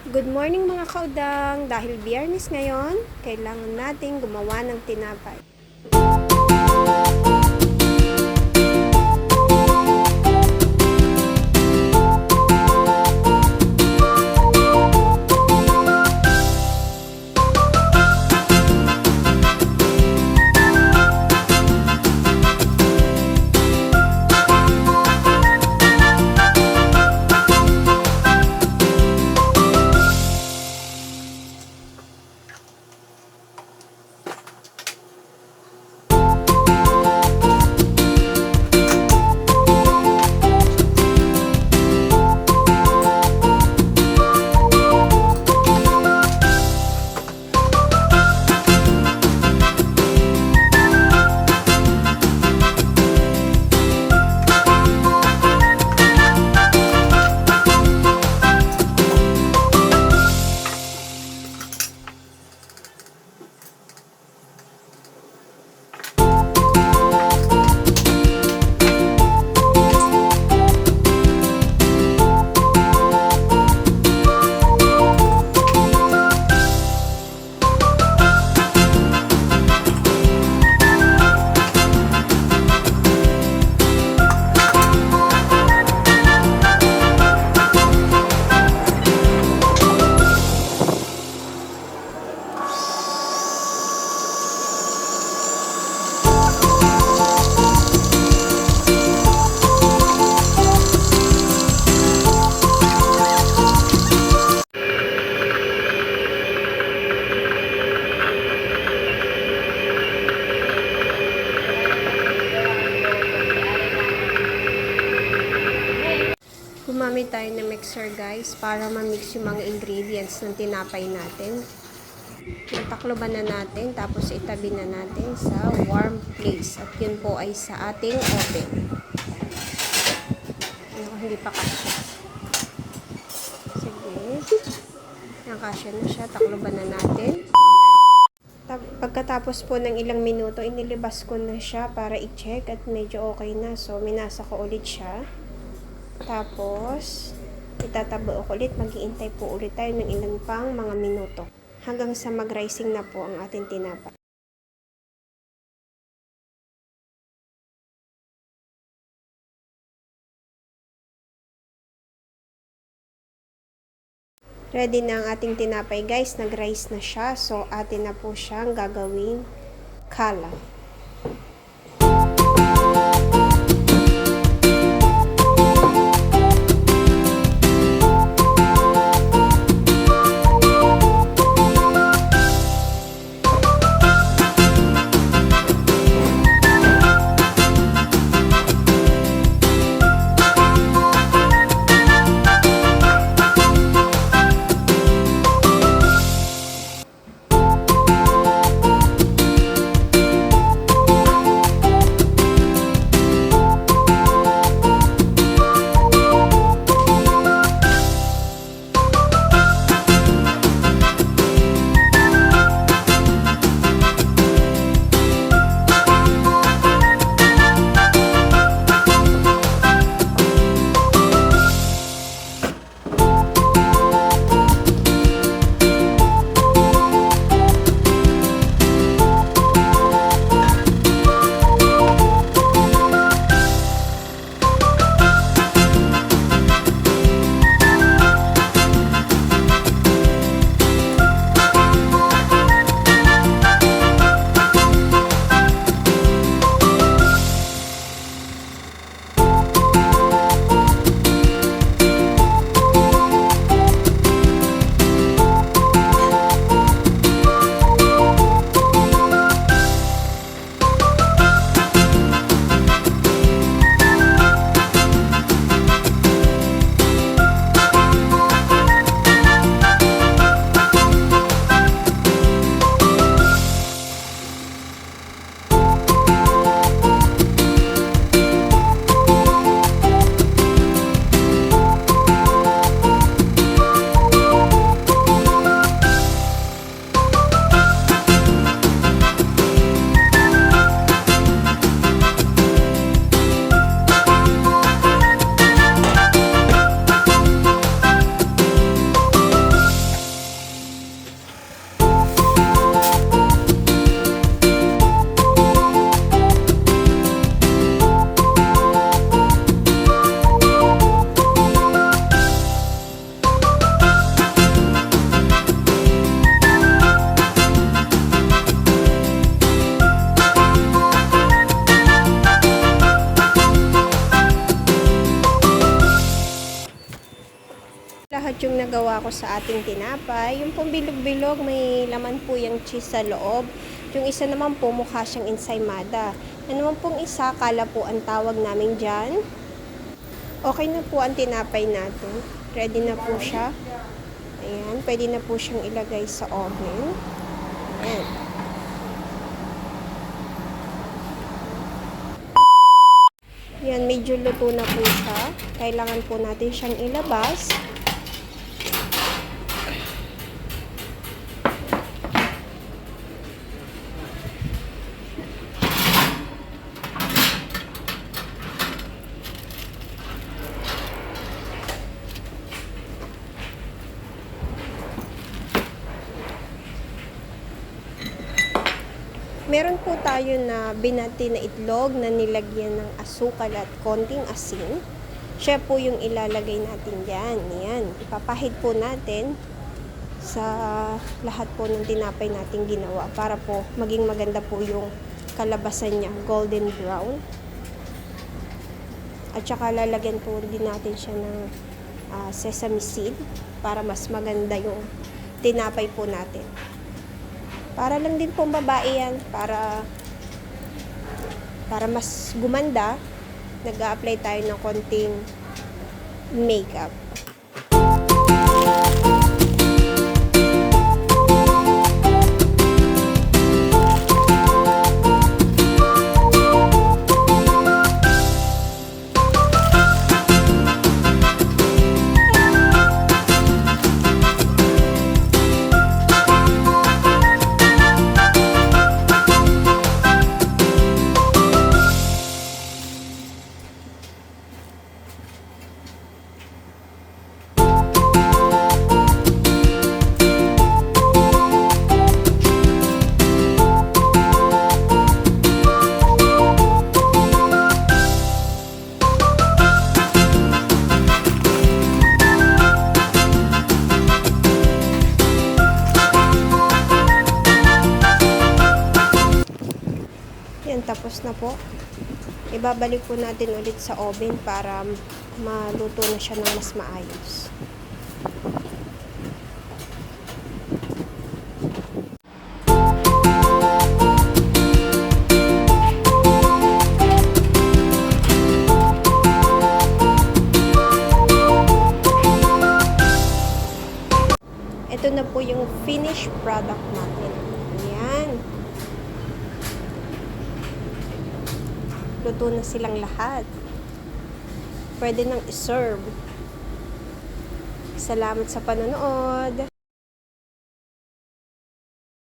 Good morning mga kaudang! Dahil biyernes ngayon, kailangan nating gumawa ng tinapay. Gumamit tayo ng mixer guys para ma-mix yung mga ingredients ng tinapay natin. Takloban na natin tapos itabi na natin sa warm place at yun po ay sa ating oven. Hindi pa kasya. Sige. Nakasya na siya. Takloban na natin. Pagkatapos po ng ilang minuto, inilibas ko na siya para i-check at medyo okay na. So, minasa ko ulit siya. Tapos, itatabo ko ulit. Mag-iintay po ulit tayo ng ilang pang mga minuto. Hanggang sa mag-rising na po ang ating tinapay. Ready na ang ating tinapay guys. Nag-rise na siya. So, atin na po siyang gagawing kala. lahat yung nagawa ko sa ating tinapay. Yung pong bilog-bilog, may laman po yung cheese sa loob. Yung isa naman po, mukha siyang ensaymada. Ano naman pong isa, kala po ang tawag namin dyan. Okay na po ang tinapay natin. Ready na po siya. Ayan, pwede na po siyang ilagay sa oven. Ayan. Yan, medyo luto na po siya. Kailangan po natin siyang ilabas. Meron po tayo na binati na itlog na nilagyan ng asukal at konting asin. Siya po yung ilalagay natin dyan. Yan. Ipapahid po natin sa lahat po ng tinapay natin ginawa para po maging maganda po yung kalabasan niya, golden brown. At saka lalagyan po din natin siya ng sesame seed para mas maganda yung tinapay po natin. Para lang din pong babae yan, para mas gumanda, nag-a-apply tayo ng konting makeup. Yan, tapos na po. Ibabalik po natin ulit sa oven para maluto na siya ng mas maayos. Ito na po yung finished product natin. Yan. Luto na silang lahat. Pwede nang iserve. Salamat sa panonood.